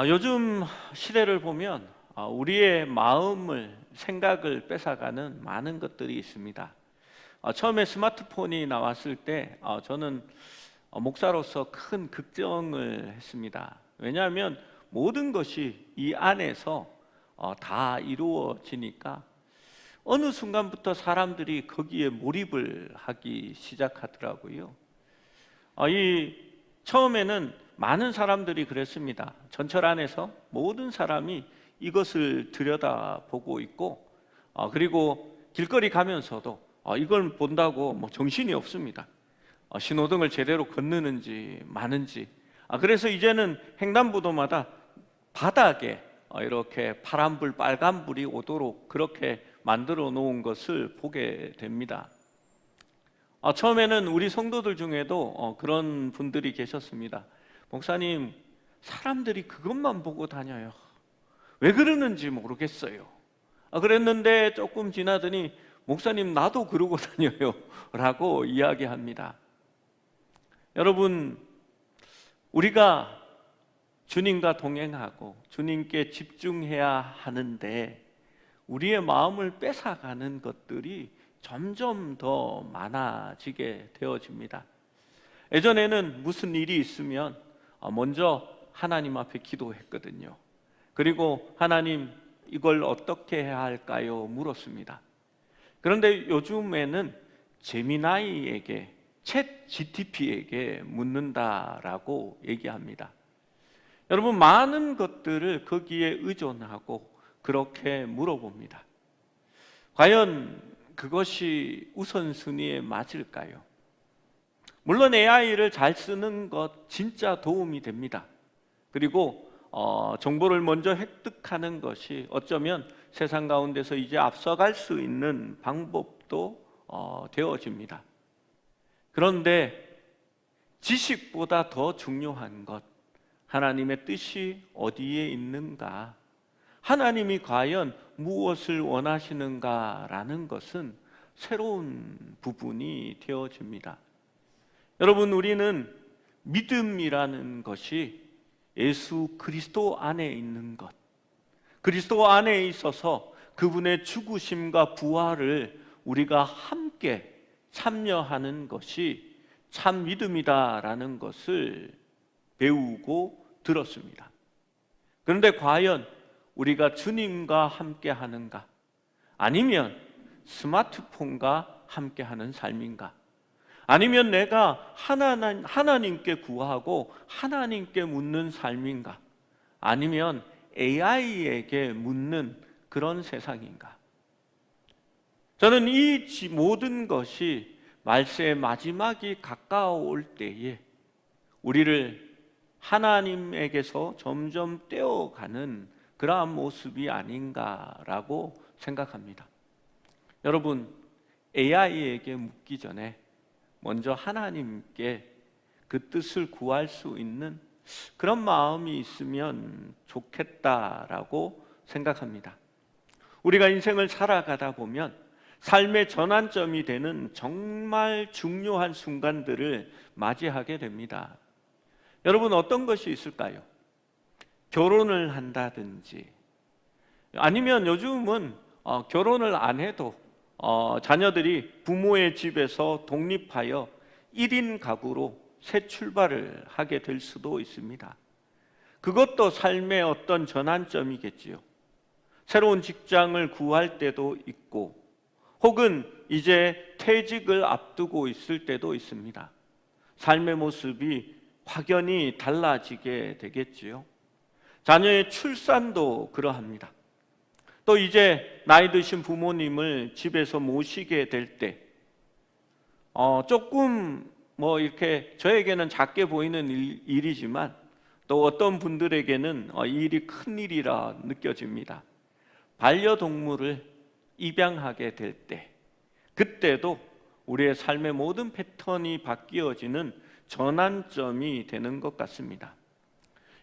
요즘 시대를 보면 우리의 마음을, 생각을 뺏어가는 많은 것들이 있습니다. 처음에 스마트폰이 나왔을 때 저는 목사로서 큰 걱정을 했습니다. 왜냐하면 모든 것이 이 안에서 다 이루어지니까 어느 순간부터 사람들이 거기에 몰입을 하기 시작하더라고요. 처음에는 많은 사람들이 그랬습니다. 전철 안에서 모든 사람이 이것을 들여다보고 있고, 그리고 길거리 가면서도 이걸 본다고 정신이 없습니다. 신호등을 제대로 건너는지 마는지. 그래서 이제는 횡단보도마다 바닥에 이렇게 파란불, 빨간불이 오도록 그렇게 만들어 놓은 것을 보게 됩니다. 처음에는 우리 성도들 중에도 그런 분들이 계셨습니다. 목사님, 사람들이 그것만 보고 다녀요. 왜 그러는지 모르겠어요. 그랬는데 조금 지나더니 목사님, 나도 그러고 다녀요 라고 이야기합니다. 여러분, 우리가 주님과 동행하고 주님께 집중해야 하는데 우리의 마음을 뺏어가는 것들이 점점 더 많아지게 되어집니다. 예전에는 무슨 일이 있으면 먼저 하나님 앞에 기도했거든요. 그리고 하나님, 이걸 어떻게 해야 할까요? 물었습니다. 그런데 요즘에는 제미나이에게, 챗 GTP에게 묻는다라고 얘기합니다. 여러분, 많은 것들을 거기에 의존하고 그렇게 물어봅니다. 과연 그것이 우선순위에 맞을까요? 물론 AI를 잘 쓰는 것 진짜 도움이 됩니다. 그리고 정보를 먼저 획득하는 것이 어쩌면 세상 가운데서 이제 앞서갈 수 있는 방법도 되어집니다. 그런데 지식보다 더 중요한 것, 하나님의 뜻이 어디에 있는가, 하나님이 과연 무엇을 원하시는가라는 것은 새로운 부분이 되어집니다. 여러분, 우리는 믿음이라는 것이 예수 그리스도 안에 있는 것, 그리스도 안에 있어서 그분의 죽으심과 부활을 우리가 함께 참여하는 것이 참 믿음이다라는 것을 배우고 들었습니다. 그런데 과연 우리가 주님과 함께 하는가? 아니면 스마트폰과 함께 하는 삶인가? 아니면 내가 하나님께 구하고 하나님께 묻는 삶인가? 아니면 AI에게 묻는 그런 세상인가? 저는 이 모든 것이 말세의 마지막이 가까워올 때에 우리를 하나님에게서 점점 떼어가는 그러한 모습이 아닌가라고 생각합니다. 여러분, AI에게 묻기 전에 먼저 하나님께 그 뜻을 구할 수 있는 그런 마음이 있으면 좋겠다라고 생각합니다. 우리가 인생을 살아가다 보면 삶의 전환점이 되는 정말 중요한 순간들을 맞이하게 됩니다. 여러분, 어떤 것이 있을까요? 결혼을 한다든지, 아니면 요즘은 결혼을 안 해도 자녀들이 부모의 집에서 독립하여 1인 가구로 새 출발을 하게 될 수도 있습니다. 그것도 삶의 어떤 전환점이겠지요. 새로운 직장을 구할 때도 있고, 혹은 이제 퇴직을 앞두고 있을 때도 있습니다. 삶의 모습이 확연히 달라지게 되겠지요. 자녀의 출산도 그러합니다. 또 이제 나이 드신 부모님을 집에서 모시게 될 때 조금 이렇게 저에게는 작게 보이는 일이지만 또 어떤 분들에게는 이 일이 큰 일이라 느껴집니다. 반려동물을 입양하게 될 때, 그때도 우리의 삶의 모든 패턴이 바뀌어지는 전환점이 되는 것 같습니다.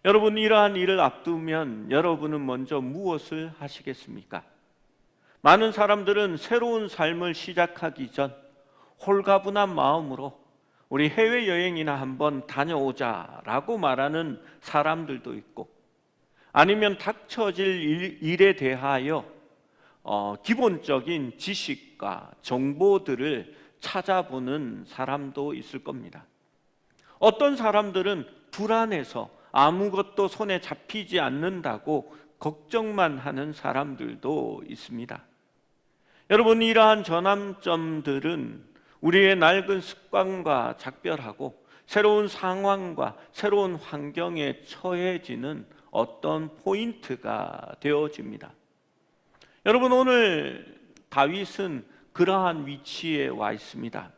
여러분, 이러한 일을 앞두면 여러분은 먼저 무엇을 하시겠습니까? 많은 사람들은 새로운 삶을 시작하기 전 홀가분한 마음으로 우리 해외여행이나 한번 다녀오자라고 말하는 사람들도 있고, 아니면 닥쳐질 일에 대하여 기본적인 지식과 정보들을 찾아보는 사람도 있을 겁니다. 어떤 사람들은 불안해서 아무것도 손에 잡히지 않는다고 걱정만 하는 사람들도 있습니다. 여러분, 이러한 전환점들은 우리의 낡은 습관과 작별하고 새로운 상황과 새로운 환경에 처해지는 어떤 포인트가 되어집니다. 여러분, 오늘 다윗은 그러한 위치에 와 있습니다.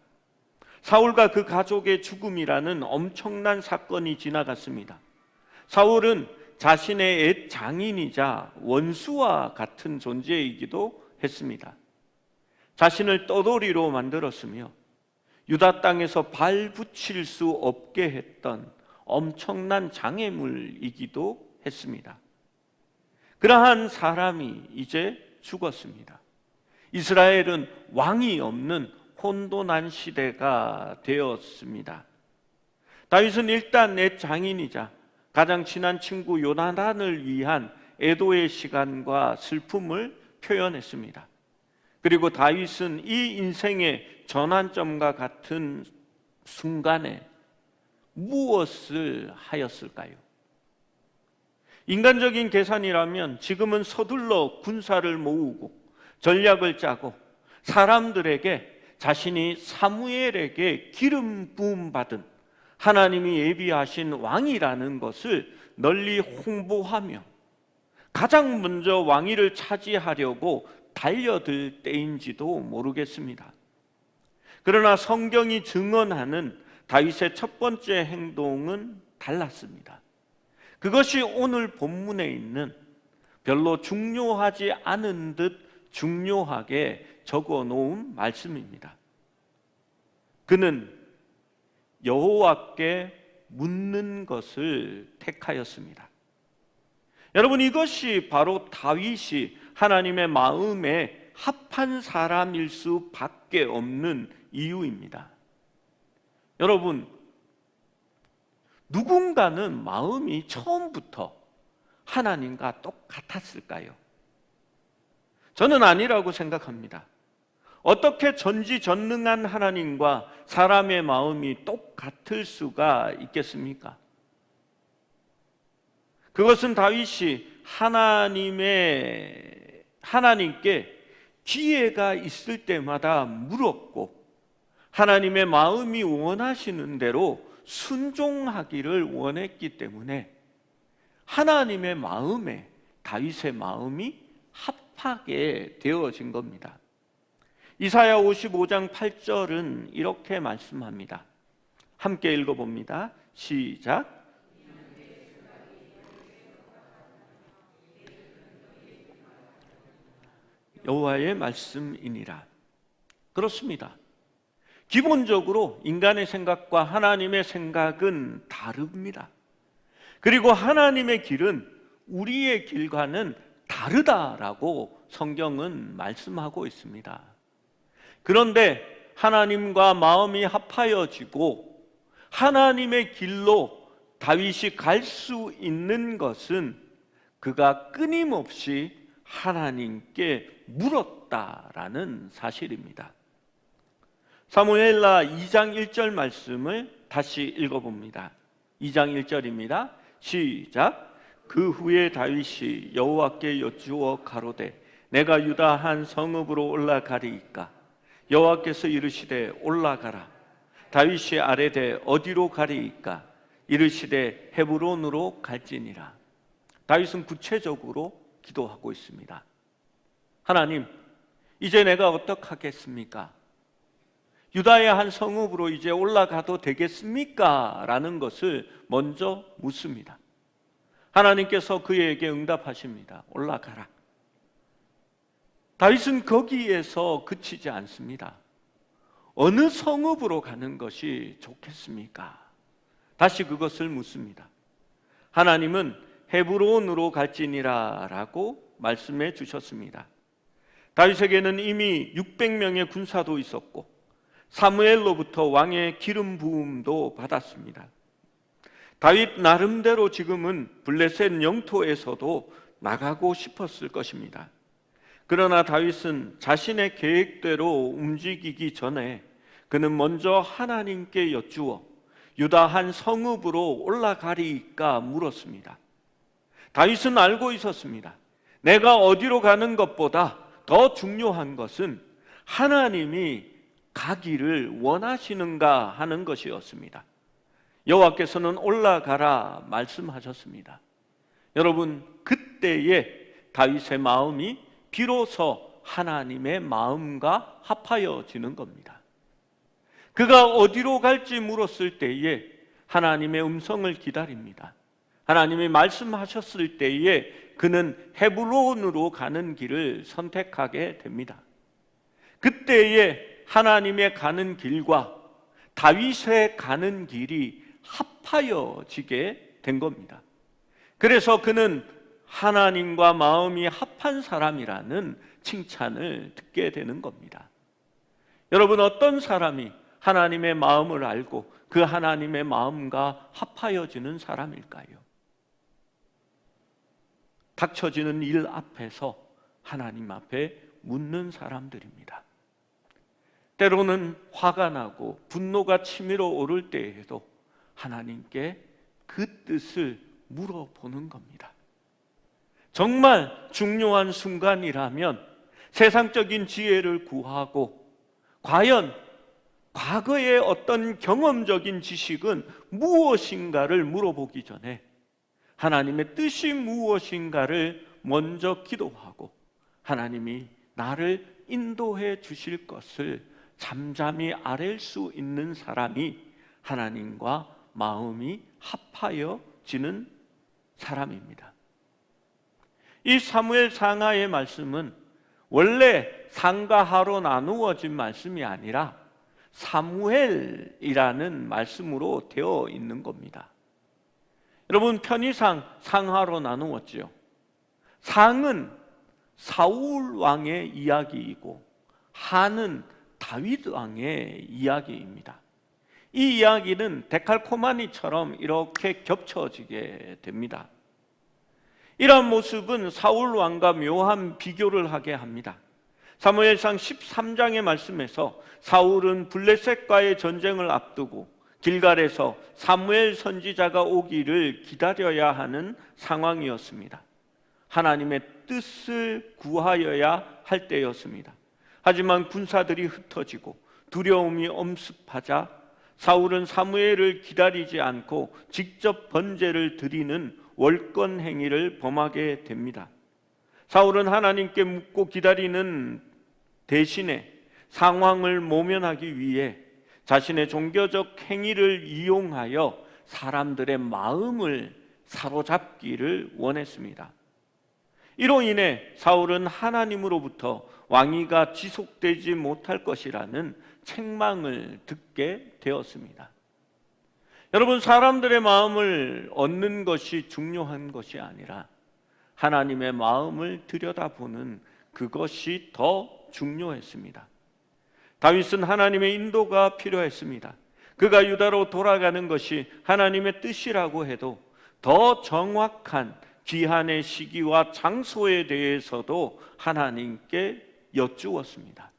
사울과 그 가족의 죽음이라는 엄청난 사건이 지나갔습니다. 사울은 자신의 옛 장인이자 원수와 같은 존재이기도 했습니다. 자신을 떠돌이로 만들었으며 유다 땅에서 발 붙일 수 없게 했던 엄청난 장애물이기도 했습니다. 그러한 사람이 이제 죽었습니다. 이스라엘은 왕이 없는 혼돈한 시대가 되었습니다. 다윗은 일단 옛 장인이자 가장 친한 친구 요나단을 위한 애도의 시간과 슬픔을 표현했습니다. 그리고 다윗은 이 인생의 전환점과 같은 순간에 무엇을 하였을까요? 인간적인 계산이라면 지금은 서둘러 군사를 모으고 전략을 짜고 사람들에게 자신이 사무엘에게 기름 부음 받은 하나님이 예비하신 왕이라는 것을 널리 홍보하며 가장 먼저 왕위를 차지하려고 달려들 때인지도 모르겠습니다. 그러나 성경이 증언하는 다윗의 첫 번째 행동은 달랐습니다. 그것이 오늘 본문에 있는 별로 중요하지 않은 듯 중요하게 적어 놓은 말씀입니다. 그는 여호와께 묻는 것을 택하였습니다. 여러분, 이것이 바로 다윗이 하나님의 마음에 합한 사람일 수밖에 없는 이유입니다. 여러분, 누군가는 마음이 처음부터 하나님과 똑같았을까요? 저는 아니라고 생각합니다. 어떻게 전지전능한 하나님과 사람의 마음이 똑같을 수가 있겠습니까? 그것은 다윗이 하나님께 기회가 있을 때마다 물었고 하나님의 마음이 원하시는 대로 순종하기를 원했기 때문에 하나님의 마음에 다윗의 마음이 합하게 되어진 겁니다. 이사야 55장 8절은 이렇게 말씀합니다. 함께 읽어봅니다. 시작. 여호와의 말씀이니라. 그렇습니다. 기본적으로 인간의 생각과 하나님의 생각은 다릅니다. 그리고 하나님의 길은 우리의 길과는 다르다라고 성경은 말씀하고 있습니다. 그런데 하나님과 마음이 합하여지고 하나님의 길로 다윗이 갈 수 있는 것은 그가 끊임없이 하나님께 물었다라는 사실입니다. 사무엘하 2장 1절 말씀을 다시 읽어봅니다. 2장 1절입니다. 시작. 그 후에 다윗이 여호와께 여쭈어 가로되 내가 유다 한 성읍으로 올라가리이까? 여호와께서 이르시되 올라가라. 다윗이 아뢰되 어디로 가리이까? 이르시되 헤브론으로 갈지니라. 다윗은 구체적으로 기도하고 있습니다. 하나님, 이제 내가 어떡하겠습니까? 유다의 한 성읍으로 이제 올라가도 되겠습니까? 라는 것을 먼저 묻습니다. 하나님께서 그에게 응답하십니다. 올라가라. 다윗은 거기에서 그치지 않습니다. 어느 성읍으로 가는 것이 좋겠습니까? 다시 그것을 묻습니다. 하나님은 헤브론으로 갈지니라 라고 말씀해 주셨습니다. 다윗에게는 이미 600명의 군사도 있었고 사무엘로부터 왕의 기름 부음도 받았습니다. 다윗 나름대로 지금은 블레셋 영토에서도 나가고 싶었을 것입니다. 그러나 다윗은 자신의 계획대로 움직이기 전에 그는 먼저 하나님께 여쭈어 유다 한 성읍으로 올라가리까 물었습니다. 다윗은 알고 있었습니다. 내가 어디로 가는 것보다 더 중요한 것은 하나님이 가기를 원하시는가 하는 것이었습니다. 여호와께서는 올라가라 말씀하셨습니다. 여러분, 그때에 다윗의 마음이 비로소 하나님의 마음과 합하여지는 겁니다. 그가 어디로 갈지 물었을 때에 하나님의 음성을 기다립니다. 하나님이 말씀하셨을 때에 그는 헤브론으로 가는 길을 선택하게 됩니다. 그때에 하나님의 가는 길과 다윗의 가는 길이 합하여지게 된 겁니다. 그래서 그는 하나님과 마음이 합한 사람이라는 칭찬을 듣게 되는 겁니다. 여러분, 어떤 사람이 하나님의 마음을 알고 그 하나님의 마음과 합하여지는 사람일까요? 닥쳐지는 일 앞에서 하나님 앞에 묻는 사람들입니다. 때로는 화가 나고 분노가 치밀어 오를 때에도 하나님께 그 뜻을 물어보는 겁니다. 정말 중요한 순간이라면 세상적인 지혜를 구하고 과연 과거의 어떤 경험적인 지식은 무엇인가를 물어보기 전에 하나님의 뜻이 무엇인가를 먼저 기도하고 하나님이 나를 인도해 주실 것을 잠잠히 아랠 수 있는 사람이 하나님과 마음이 합하여지는 사람입니다. 이 사무엘 상하의 말씀은 원래 상과 하로 나누어진 말씀이 아니라 사무엘이라는 말씀으로 되어 있는 겁니다. 여러분, 편의상 상하로 나누었지요. 상은 사울 왕의 이야기이고 하는 다윗 왕의 이야기입니다. 이 이야기는 데칼코마니처럼 이렇게 겹쳐지게 됩니다. 이러한 모습은 사울 왕과 묘한 비교를 하게 합니다. 사무엘상 13장의 말씀에서 사울은 블레셋과의 전쟁을 앞두고 길갈에서 사무엘 선지자가 오기를 기다려야 하는 상황이었습니다. 하나님의 뜻을 구하여야 할 때였습니다. 하지만 군사들이 흩어지고 두려움이 엄습하자 사울은 사무엘을 기다리지 않고 직접 번제를 드리는 월권 행위를 범하게 됩니다. 사울은 하나님께 묻고 기다리는 대신에 상황을 모면하기 위해 자신의 종교적 행위를 이용하여 사람들의 마음을 사로잡기를 원했습니다. 이로 인해 사울은 하나님으로부터 왕위가 지속되지 못할 것이라는 책망을 듣게 되었습니다. 여러분, 사람들의 마음을 얻는 것이 중요한 것이 아니라 하나님의 마음을 들여다보는 그것이 더 중요했습니다. 다윗은 하나님의 인도가 필요했습니다. 그가 유다로 돌아가는 것이 하나님의 뜻이라고 해도 더 정확한 기한의 시기와 장소에 대해서도 하나님께 여쭈었습니다.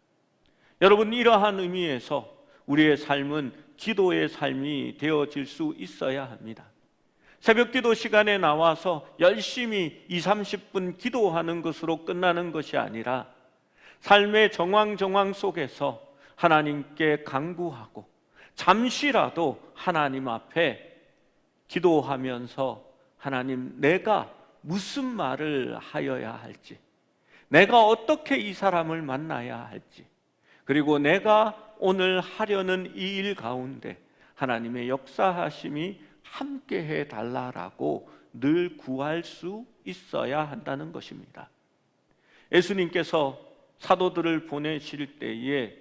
여러분, 이러한 의미에서 우리의 삶은 기도의 삶이 되어질 수 있어야 합니다. 새벽 기도 시간에 나와서 열심히 20-30분 기도하는 것으로 끝나는 것이 아니라 삶의 정황 속에서 하나님께 간구하고 잠시라도 하나님 앞에 기도하면서 하나님, 내가 무슨 말을 하여야 할지, 내가 어떻게 이 사람을 만나야 할지, 그리고 내가 오늘 하려는 이 일 가운데 하나님의 역사하심이 함께해 달라라고 늘 구할 수 있어야 한다는 것입니다. 예수님께서 사도들을 보내실 때에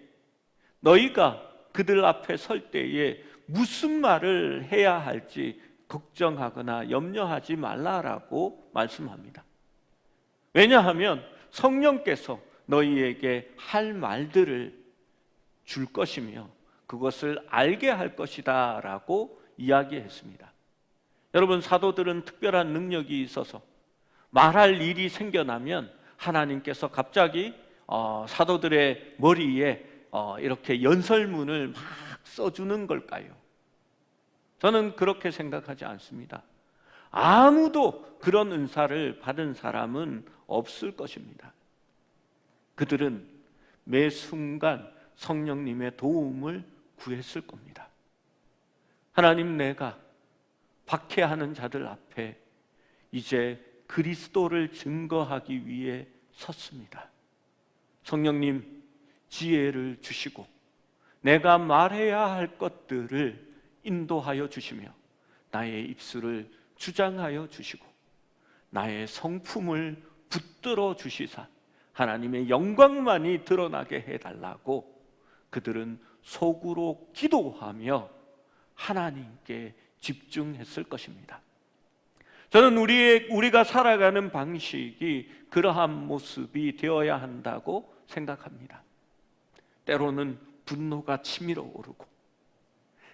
너희가 그들 앞에 설 때에 무슨 말을 해야 할지 걱정하거나 염려하지 말라라고 말씀합니다. 왜냐하면 성령께서 너희에게 할 말들을 줄 것이며 그것을 알게 할 것이다 라고 이야기했습니다. 여러분, 사도들은 특별한 능력이 있어서 말할 일이 생겨나면 하나님께서 갑자기 사도들의 머리에 이렇게 연설문을 막 써주는 걸까요? 저는 그렇게 생각하지 않습니다. 아무도 그런 은사를 받은 사람은 없을 것입니다. 그들은 매 순간 성령님의 도움을 구했을 겁니다. 하나님, 내가 박해하는 자들 앞에 이제 그리스도를 증거하기 위해 섰습니다. 성령님, 지혜를 주시고 내가 말해야 할 것들을 인도하여 주시며 나의 입술을 주장하여 주시고 나의 성품을 붙들어 주시사 하나님의 영광만이 드러나게 해달라고 그들은 속으로 기도하며 하나님께 집중했을 것입니다. 저는 우리가 살아가는 방식이 그러한 모습이 되어야 한다고 생각합니다. 때로는 분노가 치밀어 오르고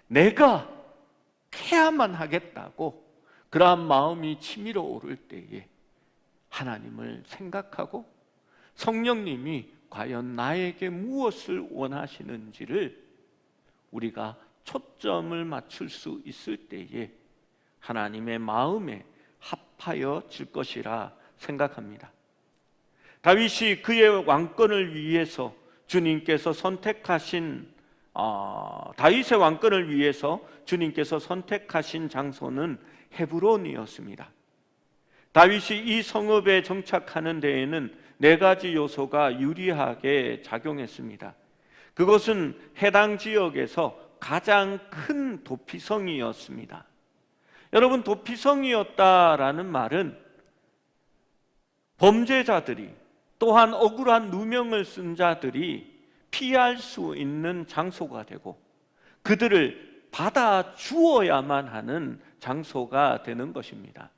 내가 해야만 하겠다고 그러한 마음이 치밀어 오를 때에 하나님을 생각하고 성령님이 과연 나에게 무엇을 원하시는지를 우리가 초점을 맞출 수 있을 때에 하나님의 마음에 합하여 질 것이라 생각합니다. 다윗이 그의 왕권을 위해서 주님께서 선택하신 다윗의 왕권을 위해서 주님께서 선택하신 장소는 헤브론이었습니다. 다윗이 이 성읍에 정착하는 데에는 4가지 요소가 유리하게 작용했습니다. 그것은 해당 지역에서 가장 큰 도피성이었습니다. 여러분, 도피성이었다라는 말은 범죄자들이 또한 억울한 누명을 쓴 자들이 피할 수 있는 장소가 되고 그들을 받아 주어야만 하는 장소가 되는 것입니다.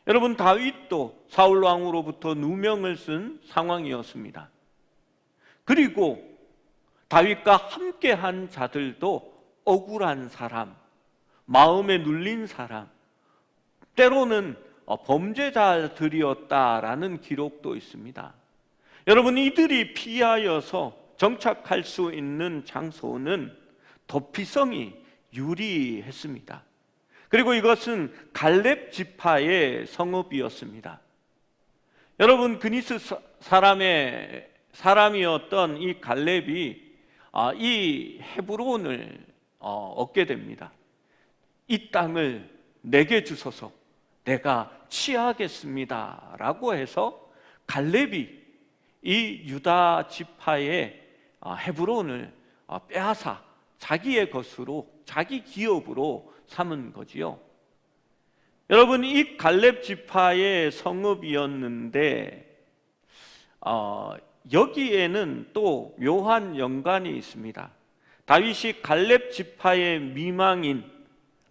여러분, 다윗도 사울 왕으로부터 누명을 쓴 상황이었습니다. 그리고 다윗과 함께한 자들도 억울한 사람, 마음에 눌린 사람, 때로는 범죄자들이었다라는 기록도 있습니다. 여러분, 이들이 피하여서 정착할 수 있는 장소는 도피성이 유리했습니다. 그리고 이것은 갈렙 지파의 성읍이었습니다. 여러분, 그니스 사람이었던 이 갈렙이 이 헤브론을 얻게 됩니다. 이 땅을 내게 주소서, 내가 취하겠습니다 라고 해서 갈렙이 이 유다 지파의 헤브론을 빼앗아 자기의 것으로, 자기 기업으로 삼은 거지요. 여러분, 이 갈렙 지파의 성읍이었는데 여기에는 또 묘한 연관이 있습니다. 다윗이 갈렙 지파의 미망인,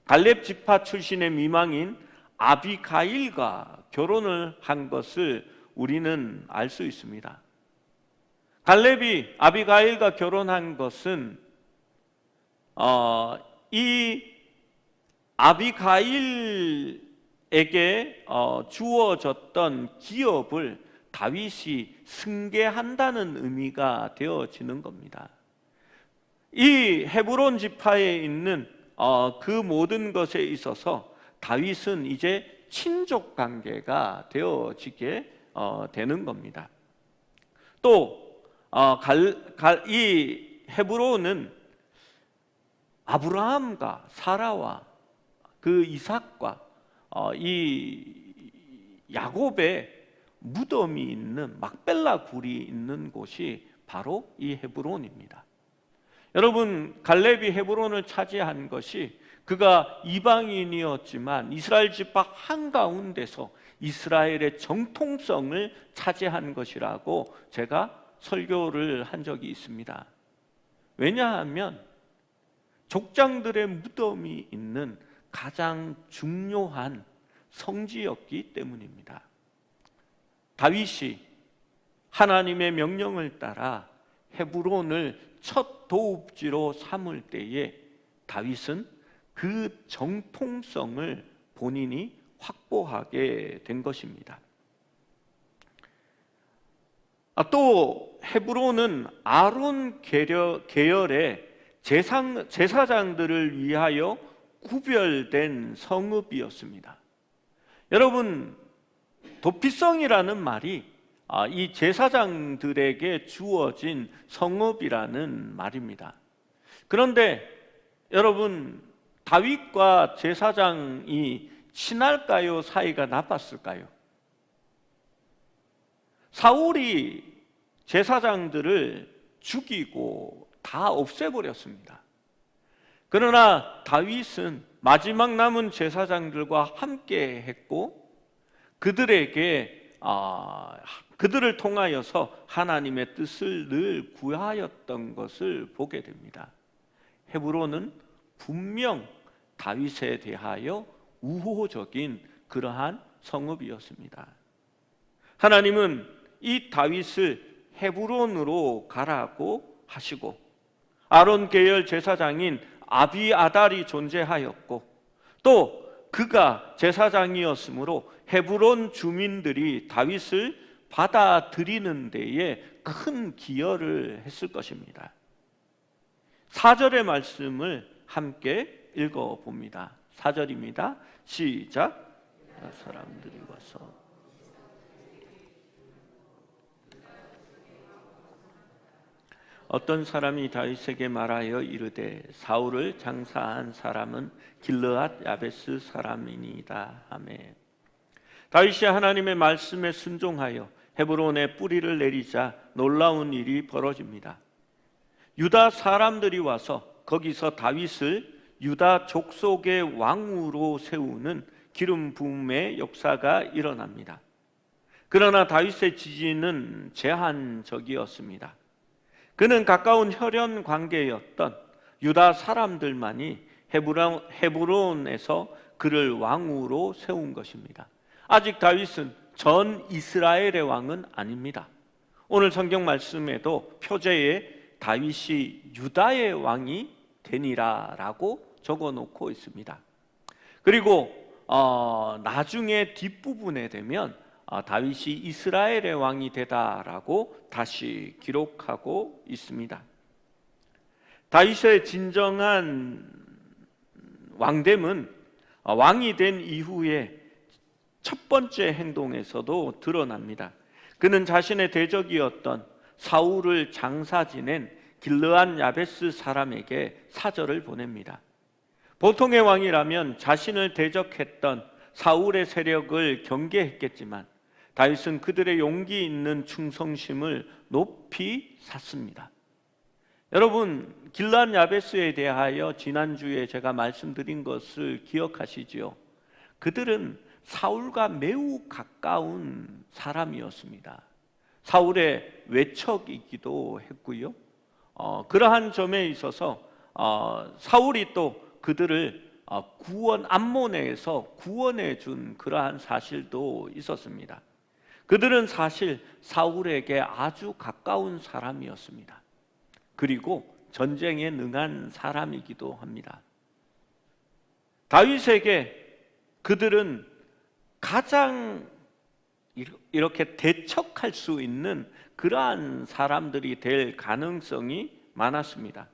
갈렙 지파 출신의 미망인 아비가일과 결혼을 한 것을 우리는 알 수 있습니다. 갈렙이 아비가일과 결혼한 것은 이 아비가일에게 주어졌던 기업을 다윗이 승계한다는 의미가 되어지는 겁니다. 이 헤브론 지파에 있는 그 모든 것에 있어서 다윗은 이제 친족 관계가 되어지게 되는 겁니다. 또 이 헤브론은 아브라함과 사라와 그 이삭과 이 야곱의 무덤이 있는 막벨라 굴이 있는 곳이 바로 이 헤브론입니다. 여러분, 갈렙이 헤브론을 차지한 것이 그가 이방인이었지만 이스라엘 지파 한가운데서 이스라엘의 정통성을 차지한 것이라고 제가 설교를 한 적이 있습니다. 왜냐하면 족장들의 무덤이 있는 가장 중요한 성지였기 때문입니다. 다윗이 하나님의 명령을 따라 헤브론을 첫 도읍지로 삼을 때에 다윗은 그 정통성을 본인이 확보하게 된 것입니다. 또 헤브론은 아론 계열의 제사장들을 위하여 구별된 성읍이었습니다. 여러분, 도피성이라는 말이 이 제사장들에게 주어진 성읍이라는 말입니다. 그런데 여러분, 다윗과 제사장이 친할까요? 사이가 나빴을까요? 사울이 제사장들을 죽이고 다 없애버렸습니다. 그러나 다윗은 마지막 남은 제사장들과 함께 했고 그들을 통하여서 하나님의 뜻을 늘 구하였던 것을 보게 됩니다. 헤브론은 분명 다윗에 대하여 우호적인 그러한 성읍이었습니다. 하나님은 이 다윗을 헤브론으로 가라고 하시고 아론 계열 제사장인 아비아달이 존재하였고 또 그가 제사장이었으므로 헤브론 주민들이 다윗을 받아들이는 데에 큰 기여를 했을 것입니다. 4절의 말씀을 함께 읽어봅니다. 4절입니다. 시작. 사람들이 와서 어떤 사람이 다윗에게 말하여 이르되 사울을 장사한 사람은 길르앗 야베스 사람이니이다 하매 다윗이 하나님의 말씀에 순종하여 헤브론에 뿌리를 내리자 놀라운 일이 벌어집니다. 유다 사람들이 와서 거기서 다윗을 유다 족속의 왕으로 세우는 기름 부음의 역사가 일어납니다. 그러나 다윗의 지지는 제한적이었습니다. 그는 가까운 혈연 관계였던 유다 사람들만이 헤브론에서 그를 왕으로 세운 것입니다. 아직 다윗은 전 이스라엘의 왕은 아닙니다. 오늘 성경 말씀에도 표제에 다윗이 유다의 왕이 되니라라고 적어놓고 있습니다. 그리고 나중에 뒷부분에 되면 다윗이 이스라엘의 왕이 되다라고 다시 기록하고 있습니다. 다윗의 진정한 왕됨은 왕이 된 이후에 첫 번째 행동에서도 드러납니다. 그는 자신의 대적이었던 사울을 장사 지낸 길르앗 야베스 사람에게 사절을 보냅니다. 보통의 왕이라면 자신을 대적했던 사울의 세력을 경계했겠지만 다윗은 그들의 용기 있는 충성심을 높이 샀습니다. 여러분, 길르앗 야베스에 대하여 지난주에 제가 말씀드린 것을 기억하시지요? 그들은 사울과 매우 가까운 사람이었습니다. 사울의 외척이기도 했고요. 그러한 점에 있어서 사울이 또 그들을 암몬에서 구원해 준 그러한 사실도 있었습니다. 그들은 사실 사울에게 아주 가까운 사람이었습니다. 그리고 전쟁에 능한 사람이기도 합니다. 다윗에게 그들은 가장 이렇게 대척할 수 있는 그러한 사람들이 될 가능성이 많았습니다.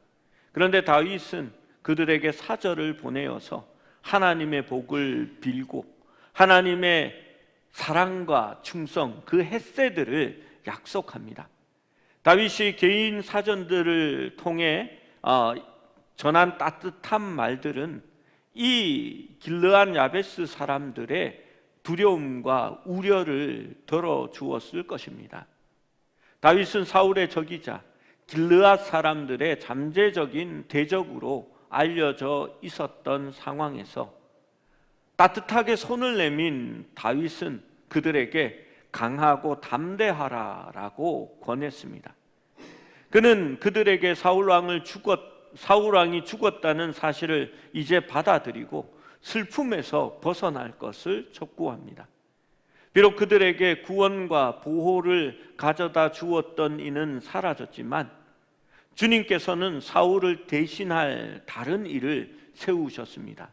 그런데 다윗은 그들에게 사절을 보내어서 하나님의 복을 빌고 하나님의 사랑과 충성, 그 헤세드를 약속합니다. 다윗이 개인 사전들을 통해 전한 따뜻한 말들은 이 길르앗 야베스 사람들의 두려움과 우려를 덜어주었을 것입니다. 다윗은 사울의 적이자 길르앗 사람들의 잠재적인 대적으로 알려져 있었던 상황에서 따뜻하게 손을 내민 다윗은 그들에게 강하고 담대하라라고 권했습니다. 그는 그들에게 사울 왕이 죽었다는 사실을 이제 받아들이고 슬픔에서 벗어날 것을 촉구합니다. 비록 그들에게 구원과 보호를 가져다 주었던 이는 사라졌지만 주님께서는 사울을 대신할 다른 일을 세우셨습니다.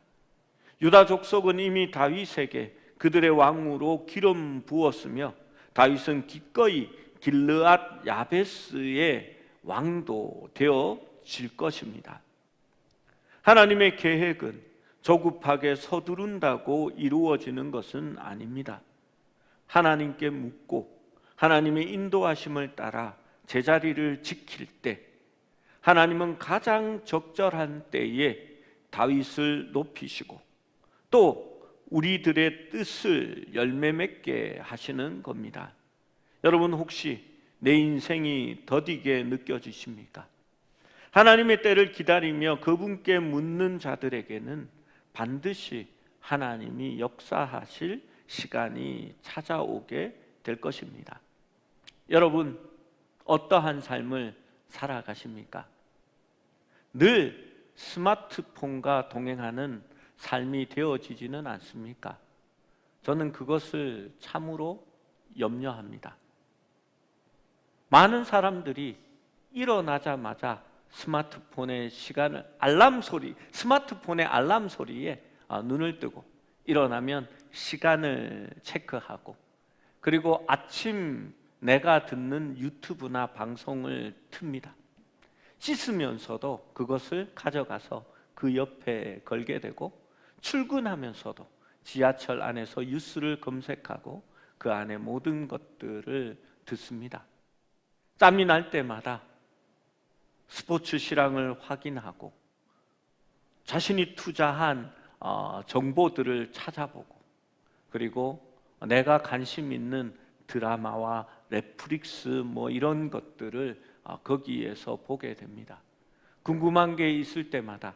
유다 족속은 이미 다윗에게 그들의 왕으로 기름 부었으며 다윗은 기꺼이 길르앗 야베스의 왕도 되어질 것입니다. 하나님의 계획은 조급하게 서두른다고 이루어지는 것은 아닙니다. 하나님께 묻고 하나님의 인도하심을 따라 제자리를 지킬 때 하나님은 가장 적절한 때에 다윗을 높이시고 또 우리들의 뜻을 열매 맺게 하시는 겁니다. 여러분, 혹시 내 인생이 더디게 느껴지십니까? 하나님의 때를 기다리며 그분께 묻는 자들에게는 반드시 하나님이 역사하실 시간이 찾아오게 될 것입니다. 여러분, 어떠한 삶을 살아가십니까? 늘 스마트폰과 동행하는 삶이 되어지지는 않습니까? 저는 그것을 참으로 염려합니다. 많은 사람들이 일어나자마자 스마트폰의 시간을 스마트폰의 알람 소리에 눈을 뜨고 일어나면 시간을 체크하고 그리고 아침 내가 듣는 유튜브나 방송을 틉니다. 씻으면서도 그것을 가져가서 그 옆에 걸게 되고 출근하면서도 지하철 안에서 뉴스를 검색하고 그 안에 모든 것들을 듣습니다. 짬이 날 때마다 스포츠 실황을 확인하고 자신이 투자한 정보들을 찾아보고 그리고 내가 관심 있는 드라마와 넷플릭스 이런 것들을 거기에서 보게 됩니다. 궁금한 게 있을 때마다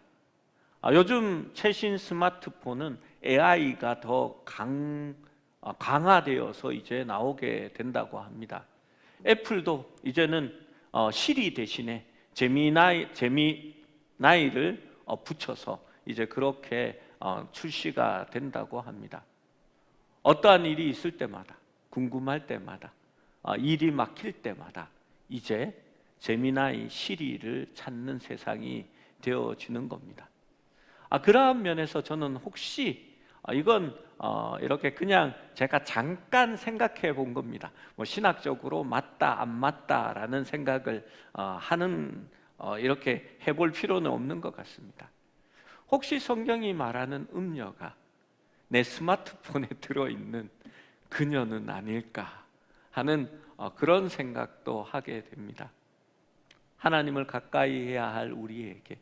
요즘 최신 스마트폰은 AI가 더 강화되어서 이제 나오게 된다고 합니다. 애플도 이제는 시리 대신에 제미나이를 붙여서 이제 그렇게 출시가 된다고 합니다. 어떠한 일이 있을 때마다 궁금할 때마다 일이 막힐 때마다 이제 제미나이 시리를 찾는 세상이 되어지는 겁니다. 그러한 면에서 저는 혹시 이건 이렇게 그냥 제가 잠깐 생각해 본 겁니다. 신학적으로 맞다 안 맞다라는 생각을 이렇게 해볼 필요는 없는 것 같습니다. 혹시 성경이 말하는 음녀가 내 스마트폰에 들어있는 그녀는 아닐까 하는 그런 생각도 하게 됩니다. 하나님을 가까이 해야 할 우리에게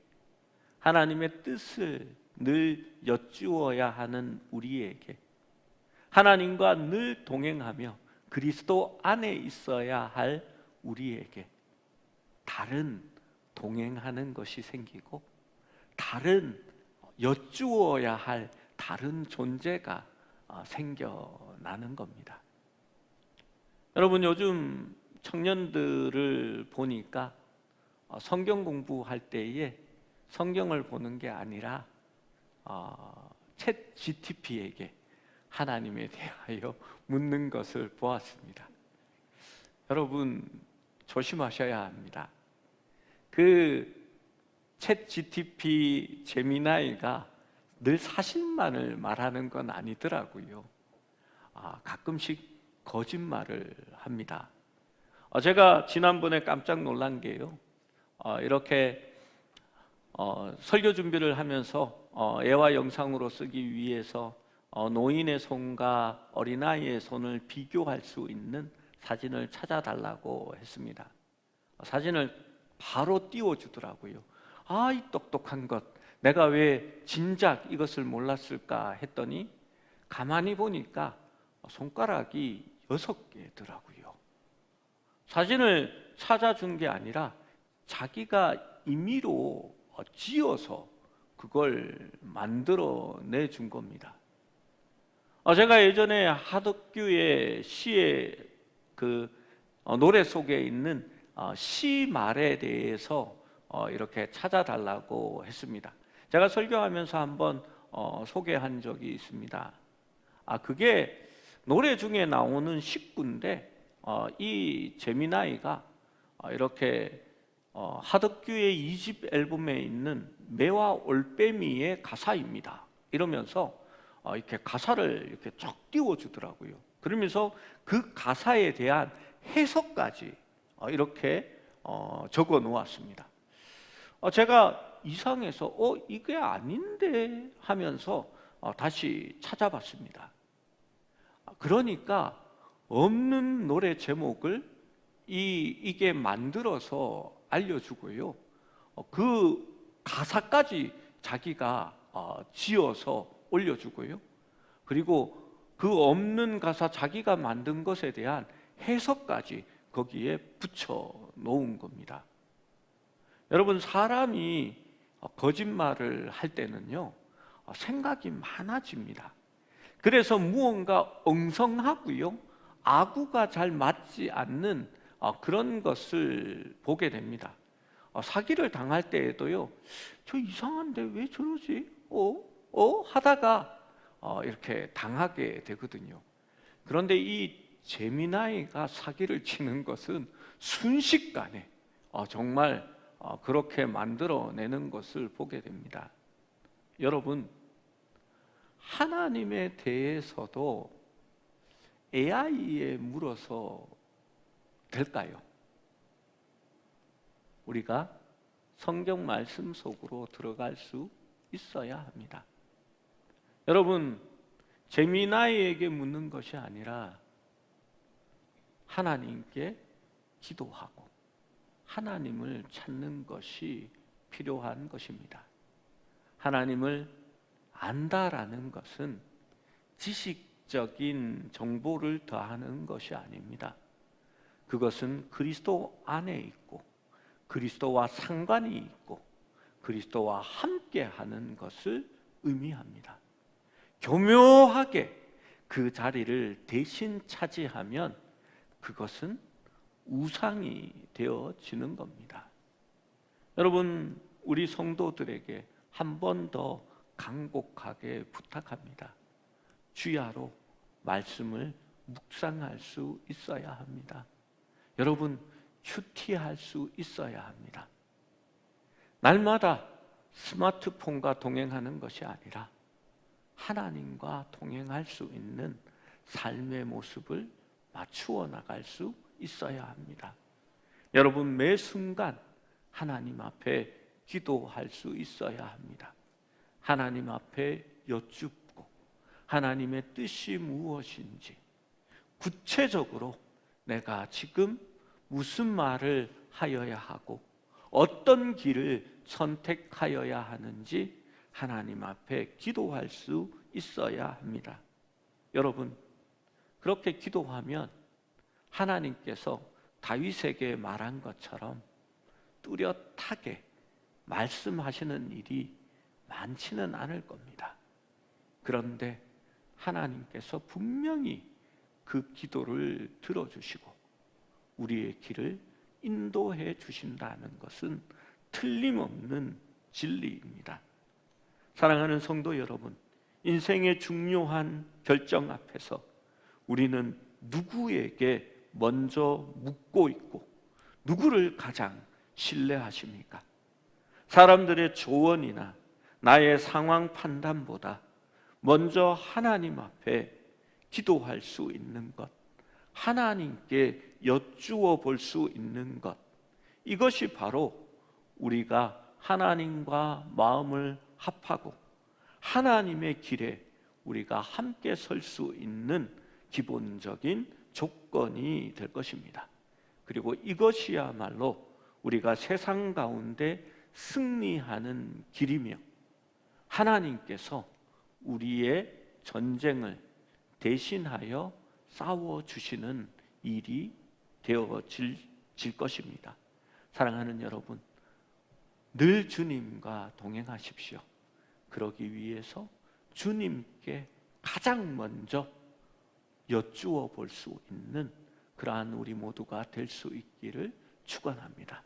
하나님의 뜻을 늘 여쭈어야 하는 우리에게 하나님과 늘 동행하며 그리스도 안에 있어야 할 우리에게 다른 동행하는 것이 생기고 다른 여쭈어야 할 다른 존재가 생겨나는 겁니다. 여러분, 요즘 청년들을 보니까 성경 공부할 때에 성경을 보는 게 아니라 챗 GTP에게 하나님에 대하여 묻는 것을 보았습니다. 여러분, 조심하셔야 합니다. 그 챗 GTP 제미나이가 늘 사실만을 말하는 건 아니더라고요. 가끔씩 거짓말을 합니다. 제가 지난번에 깜짝 놀란 게요. 이렇게 설교 준비를 하면서 예화 영상으로 쓰기 위해서 노인의 손과 어린아이의 손을 비교할 수 있는 사진을 찾아달라고 했습니다. 사진을 바로 띄워주더라고요. 이 똑똑한 것, 내가 왜 진작 이것을 몰랐을까 했더니 가만히 보니까 손가락이 6개더라고요. 사진을 찾아준 게 아니라 자기가 임의로 지어서 그걸 만들어내 준 겁니다. 제가 예전에 하덕규의 시의 그 노래 속에 있는 시 말에 대해서 이렇게 찾아달라고 했습니다. 제가 설교하면서 한번 소개한 적이 있습니다. 그게 노래 중에 나오는 식구인데 이 제미나이가 이렇게 하덕규의 2집 앨범에 있는 매와 올빼미의 가사입니다. 이러면서 이렇게 가사를 이렇게 쫙 띄워주더라고요. 그러면서 그 가사에 대한 해석까지 이렇게 적어 놓았습니다. 제가 이상해서 이게 아닌데 하면서 다시 찾아봤습니다. 그러니까 없는 노래 제목을 이게 만들어서 알려주고요. 그 가사까지 자기가 지어서 올려주고요. 그리고 그 없는 가사 자기가 만든 것에 대한 해석까지 거기에 붙여 놓은 겁니다. 여러분, 사람이 거짓말을 할 때는요, 생각이 많아집니다. 그래서 무언가 엉성하고요, 아구가 잘 맞지 않는 그런 것을 보게 됩니다. 사기를 당할 때에도요, 저 이상한데 왜 저러지? 하다가 이렇게 당하게 되거든요. 그런데 이 제미나이가 사기를 치는 것은 순식간에 정말 그렇게 만들어내는 것을 보게 됩니다. 여러분, 하나님에 대해서도 AI에 물어서 될까요? 우리가 성경 말씀 속으로 들어갈 수 있어야 합니다. 여러분, 제미나이에게 묻는 것이 아니라 하나님께 기도하고 하나님을 찾는 것이 필요한 것입니다. 하나님을 안다라는 것은 지식적인 정보를 더하는 것이 아닙니다. 그것은 그리스도 안에 있고 그리스도와 상관이 있고 그리스도와 함께하는 것을 의미합니다. 교묘하게 그 자리를 대신 차지하면 그것은 우상이 되어지는 겁니다. 여러분, 우리 성도들에게 한 번 더 간곡하게 부탁합니다. 주야로 말씀을 묵상할 수 있어야 합니다. 여러분, 큐티할 수 있어야 합니다. 날마다 스마트폰과 동행하는 것이 아니라 하나님과 동행할 수 있는 삶의 모습을 맞추어 나갈 수 있어야 합니다. 여러분, 매 순간 하나님 앞에 기도할 수 있어야 합니다. 하나님 앞에 여쭙고 하나님의 뜻이 무엇인지 구체적으로 내가 지금 무슨 말을 하여야 하고 어떤 길을 선택하여야 하는지 하나님 앞에 기도할 수 있어야 합니다. 여러분, 그렇게 기도하면 하나님께서 다윗에게 말한 것처럼 뚜렷하게 말씀하시는 일이 많지는 않을 겁니다. 그런데 하나님께서 분명히 그 기도를 들어주시고 우리의 길을 인도해 주신다는 것은 틀림없는 진리입니다. 사랑하는 성도 여러분, 인생의 중요한 결정 앞에서 우리는 누구에게 먼저 묻고 있고 누구를 가장 신뢰하십니까? 사람들의 조언이나 나의 상황 판단보다 먼저 하나님 앞에 기도할 수 있는 것, 하나님께 여쭈어 볼 수 있는 것, 이것이 바로 우리가 하나님과 마음을 합하고 하나님의 길에 우리가 함께 설 수 있는 기본적인 조건이 될 것입니다. 그리고 이것이야말로 우리가 세상 가운데 승리하는 길이며 하나님께서 우리의 전쟁을 대신하여 싸워주시는 일이 되어질 것입니다. 사랑하는 여러분, 늘 주님과 동행하십시오. 그러기 위해서 주님께 가장 먼저 여쭈어 볼 수 있는 그러한 우리 모두가 될 수 있기를 축원합니다.